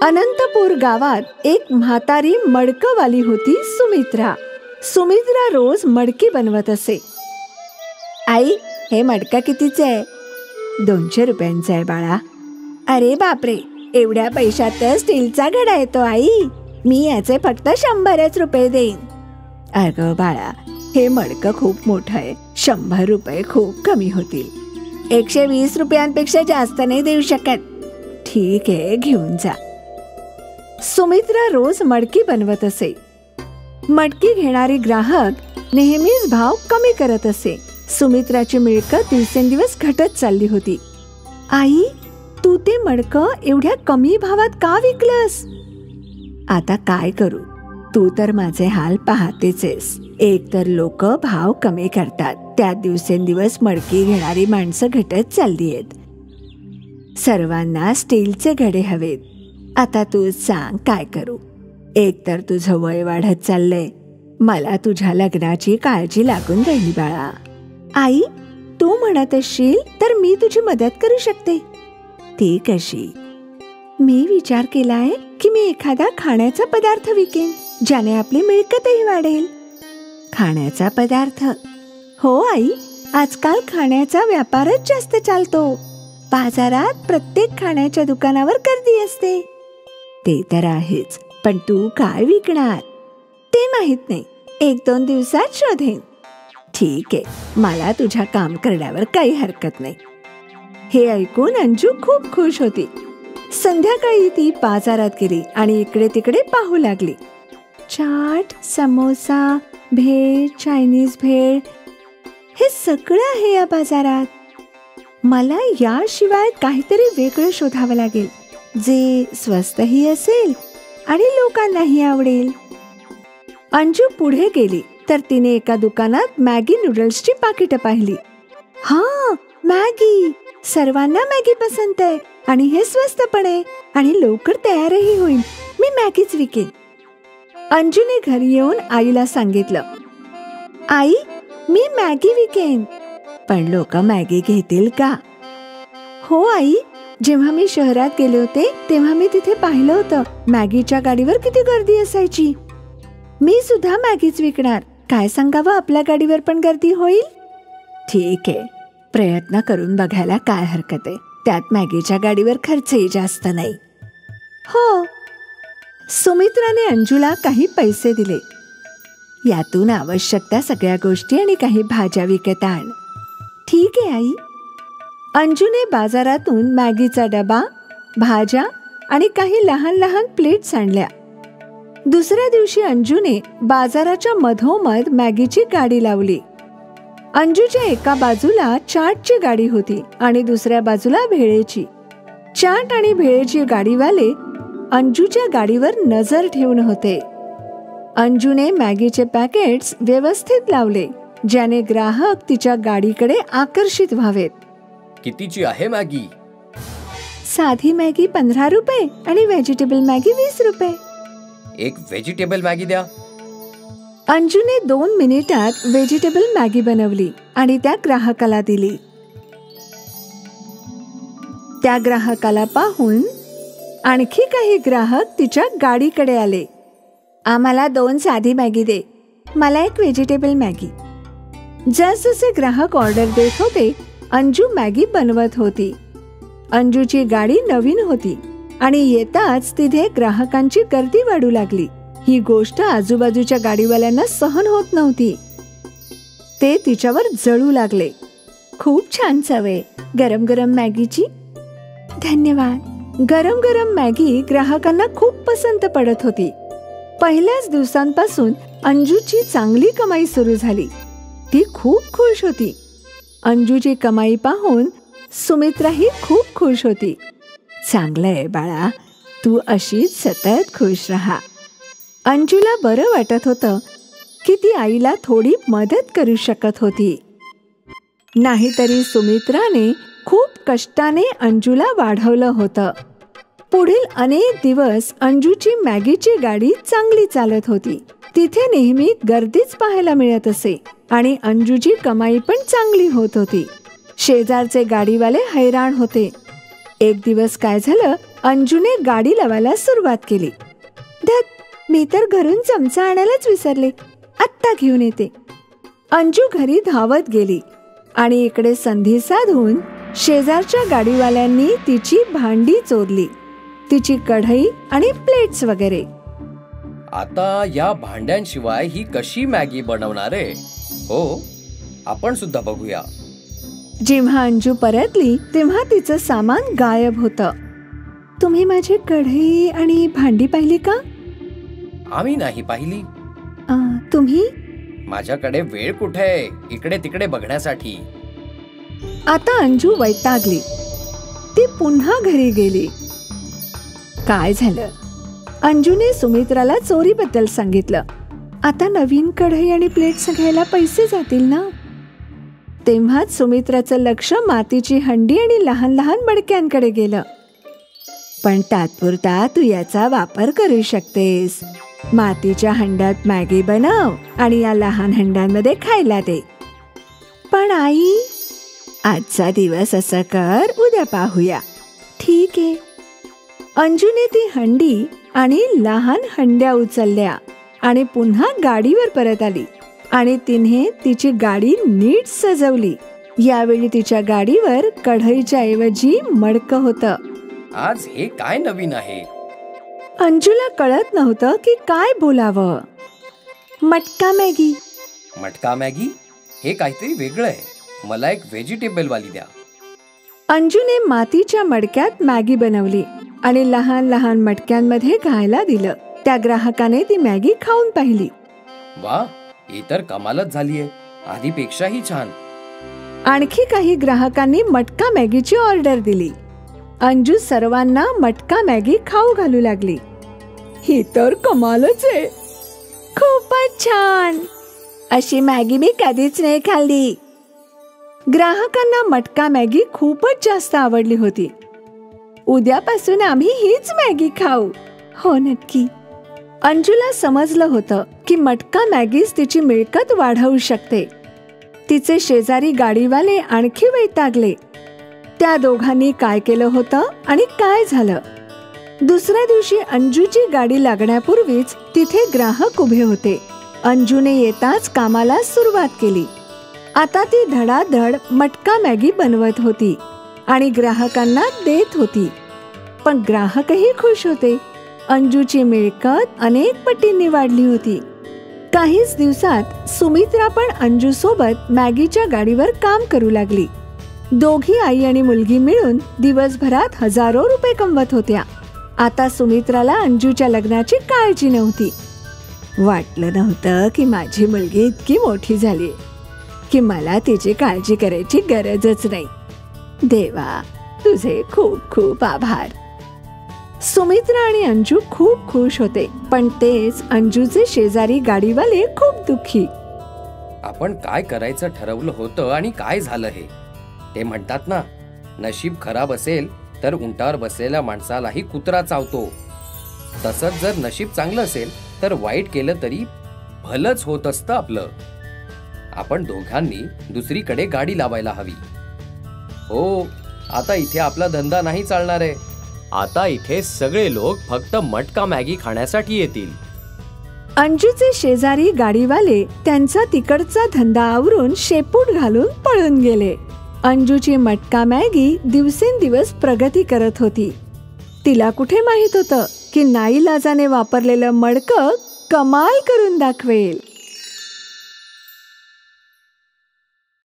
अनंतपूर गावात एक म्हातारी मडकवाली होती सुमित्रा. सुमित्रा रोज मडकी बनवत असे. आई, हे मडकं कितीचे आहे? 200 रुपयांचं आहे बाळा. अरे बापरे, एवढ्या पैशात स्टीलचा घडा येतो आई. मी याचे फक्त 100 रुपये देईन. अगं बाळा, हे मडकं खूप मोठं आहे. 100 रुपये खूप कमी होतील. 120 रुपयांपेक्षा जास्त नाही देऊ शकत. ठीक आहे, घेऊन जा. सुमित्रा रोज मडकी बनवत असे. मडकी घेणारी ग्राहक नेहमीच भाव कमी करत असे. सुमित्राची मिळकत दिवसेंदिवस घटत चालली होती. आई, तू ते मडकं एवढ्या कमी भावात का विकलंस? आता काय करू, तू तर माझे हाल पाहतेच आहेस. एक तर लोक भाव कमी करतात, त्यात दिवसेंदिवस मडकी घेणारी माणसं घटत चालली आहेत. सर्वांना स्टीलचे घडे हवेत. आता तू सांग काय करू? एक तर तुझं वय वाढत चाललंय. मला तुझ्या लग्नाची काळजी लागून राहिली बाळा. आई, तू म्हणत असशील तर मी तुझी मदत करू शकते. ती कशी? मी विचार केलाय की मी एखादा खाण्याचा पदार्थ विकेन, ज्याने आपली मिळकतही वाढेल. खाण्याचा पदार्थ? हो आई, आजकाल खाण्याचा व्यापारच जास्त चालतो. बाजारात प्रत्येक खाण्याच्या दुकानावर गर्दी असते. ते तर आहेच, पण तू काय विकणार ते माहित नाही. 1-2 दिवसात शोधेन. ठीक आहे, मला तुझ्या काम करण्यावर काही हरकत नाही. हे ऐकून अंजू खूप खुश होती. संध्याकाळी ती बाजारात गेली आणि इकडे तिकडे पाहू लागली. चाट, समोसा, भेळ, चायनीज भेळ, हे सगळं आहे या बाजारात. मला याशिवाय काहीतरी वेगळं शोधावं लागेल, जे स्वस्तही असेल आणि लोकांनाही आवडेल. अंजू पुढे गेली तर तिने एका दुकानात मॅगी नूडल्सची पाकिटं पाहिली. हा, मॅगी. सर्वांना मॅगी पसंत आहे आणि हे स्वस्त पण आहे आणि लवकर तयारही होईल. मी मॅगीच विकेन. अंजूने घरी येऊन आईला सांगितलं, आई, मी मॅगी विकेन. पण लोक मॅगी घेतील का? हो आई, जेव्हा मी शहरात गेले होते तेव्हा मी तिथे पाहिलं होतं. मॅगीच्या गाडीवर किती गर्दी असायची. मी सुद्धा मॅगीच विकणार. काय सांगावं, आपल्या गाडीवर पण गर्दी होईल. ठीक आहे, प्रयत्न करून बघायला काय हरकत आहे. त्यात मॅगीच्या गाडीवर खर्चही जास्त नाही. हो. सुमित्राने अंजूला काही पैसे दिले. यातून आवश्यक त्या सगळ्या गोष्टी आणि काही भाज्या विकत आण. ठीक आहे आई. अंजूने बाजारातून मॅगीचा डबा, भाज्या आणि काही लहान लहान प्लेट्स आणल्या. दुसऱ्या दिवशी अंजूने बाजाराच्या मधोमध मॅगीची गाडी लावली. अंजूच्या एका बाजूला चाटची गाडी होती आणि दुसऱ्या बाजूला भेळेची. चाट आणि भेळेची गाडीवाले अंजूच्या गाडीवर नजर ठेवून होते. अंजूने मॅगीचे पॅकेट्स व्यवस्थित लावले, ज्याने ग्राहक तिच्या गाडीकडे आकर्षित व्हावेत. कितीची आहे मॅगी? साधी मॅगी 15 रुपये आणि व्हेजिटेबल मॅगी 20 रुपये. एक व्हेजिटेबल मॅगी द्या. अंजूने 2 मिनिटात व्हेजिटेबल मॅगी बनवली आणि त्या ग्राहकाला दिली. त्या ग्राहकाला पाहून आणखी काही ग्राहक तिच्या गाडीकडे आले. आम्हाला 2 साधी मॅगी दे. मला एक व्हेजिटेबल मॅगी. जसजसे ग्राहक ऑर्डर देत होते, अंजू मॅगी बनवत होती. अंजूची गाडी नवीन होती आणि येताच तिथे ग्राहकांची गर्दी वाढू लागली. ही गोष्ट आजूबाजूच्या गाडीवाल्यांना सहन होत नव्हती. ते तिच्यावर जळू लागले. खूप छान चव आहे गरम गरम मॅगीची. धन्यवाद. गरम गरम मॅगी ग्राहकांना खूप पसंत पडत होती. पहिल्याच दिवसांपासून अंजूची चांगली कमाई सुरू झाली. ती खूप खुश होती. अंजूची कमाई पाहून सुमित्राही खूप खुश होती. चांगलंय बाळा, तू अशीच सतत खुश राहा. अंजूला बरं वाटत होतं की ती आईला थोडी मदत करू शकत होती. नाहीतरी सुमित्राने खूप कष्टाने अंजूला वाढवलं होतं. पुढील अनेक दिवस अंजूची मॅगीची गाडी चांगली चालत होती. तिथे नेहमी गर्दीच पाहायला मिळत असे आणि अंजूची कमाई पण चांगली होत होती. शेजारचे गाडीवाले हैराण होते. एक दिवस काय झालं अंजूने गाडी लावायला सुरुवात केली. धत, मी तर घरून चमचा आणायलाच विसरले, आत्ता घेऊन येते. अंजू घरी धावत गेली आणि इकडे संधी साधून शेजारच्या गाडीवाल्यांनी तिची भांडी चोरली, तिची कढई आणि प्लेट्स वगैरे. आता या भांड्यांशिवाय ही कशी मॅगी बनवणार आहे? हो, आपण सुद्धा बघूया. जेव्हा अंजू परतली तेव्हा तिचं सामान गायब होतं. तुम्ही माझी कढई आणि भांडी पाहिली का? आम्ही नाही पाहिली. तुम्ही? माझ्याकडे वेळ कुठे इकडे तिकडे बघण्यासाठी. आता अंजू वैतागली. ती पुन्हा घरी गेली. काय झालं? अंजूने सुमित्राला चोरीबद्दल सांगितलं. आता नवीन कढई आणि प्लेट्स घ्यायला पैसे जातील ना. तेव्हाच सुमित्राचं लक्ष मातीची हंडी आणि लहान लहान मडक्यांकडे गेलं. पण तात्पुरता तू याचा वापर करू शकतेस. मातीच्या हंड्यात मॅगी बनव आणि या लहान हंड्यांमध्ये खायला दे. पण आई, आजचा दिवस असं कर, उद्या पाहूया. ठीक आहे. अंजूने ती हंडी आणि लहान हंड्या उचलल्या आणि पुन्हा गाडीवर परत आली आणि तिने तिची गाडी नीट सजवली. यावेळी तिच्या गाडीवर कढईच्या ऐवजी मडकं होतं. आज हे काय नवीन आहे? अंजूला कळत नव्हतं की काय बोलावं. मटका मॅगी. मटका मॅगी? हे काहीतरी वेगळं आहे. मला एक व्हेजिटेबल वाली द्या. अंजूने मातीच्या मडक्यात मॅगी बनवली आणि लहान लहान मटक्यांमध्ये घायला दिलं. त्या ग्राहकाने ती मॅगी खाऊन पाहिली. वा, ही तर कमालच झालीये, आधीपेक्षाही छान. आणखी काही ग्राहकांनी मटका मॅगीची ऑर्डर दिली. अंजू सर्वांना मटका मॅगी खाऊ घालू लागली. ही तर कमालच आहे. खूपच छान. अशी मॅगी मी कधीच नाही खाल्ली. ग्राहकांना मटका मॅगी खूपच जास्त आवडली होती. उद्यापासून आम्ही हीच मॅगी खाऊ. हो, नक्की. अंजूला समजलं होतं की मटका मॅगीच तिची मिळकत वाढवू शकते. तिचे शेजारी गाडीवाले आणखी वैतागले. त्या दोघांनी काय केलं होतं आणि काय झालं? दुसऱ्या दिवशी अंजूची गाडी लागण्यापूर्वीच तिथे ग्राहक उभे होते. अंजूने येताच कामाला सुरुवात केली. आता ती धडाधड मटका मॅगी बनवत होती आणि ग्राहकांना देत होती. पण ग्राहकही खुश होते. अंजूची मिळकत अनेक पटींनी वाढली होती. काहीच दिवसात सुमित्रा पण अंजू सोबत मॅगीच्या गाडीवर काम करू लागली. दोघी आई आणि मुलगी मिळून दिवसभरात हजारो रुपये कमवत होत्या. आता सुमित्राला अंजूच्या लग्नाची काळजी नव्हती. वाटलं नव्हतं की माझी मुलगी इतकी मोठी झाली की मला तिची काळजी करायची गरजच नाही. देवा, तुझे खूप खूप आभार. सुमित्रा आणि अंजू खूप खुश होते, पण तेच अंजूचे शेजारी गाडीवाले खूप दुःखी. आपण काय करायचं ठरवलं होतं आणि काय झालं हे? ते म्हणतात ना, नशीब खराब असेल तर उंटावर बसलेल्या माणसालाही कुत्रा चावतो. तसंच जर नशीब चांगलं असेल तर वाईट केलं तरी भलंच होत असतं आपलं. आपण दोघांनी दुसरीकडे गाडी लावायला हवी. हो, आता इथे आपला धंदा नाही चालणार आहे. आता इथे सगळे लोक फक्त मटका मॅगी खाण्यासाठी येतील. अंजूचे शेजारी गाडीवाले त्यांचा तिकडचा धंदा आवरून शेपूट घालून पळून गेले. अंजूची मटका मॅगी दिवसेंदिवस प्रगती करत होती. तिला कुठे माहित होतं की नाईलाजाने वापरलेलं मडकं कमाल करून दाखवेल.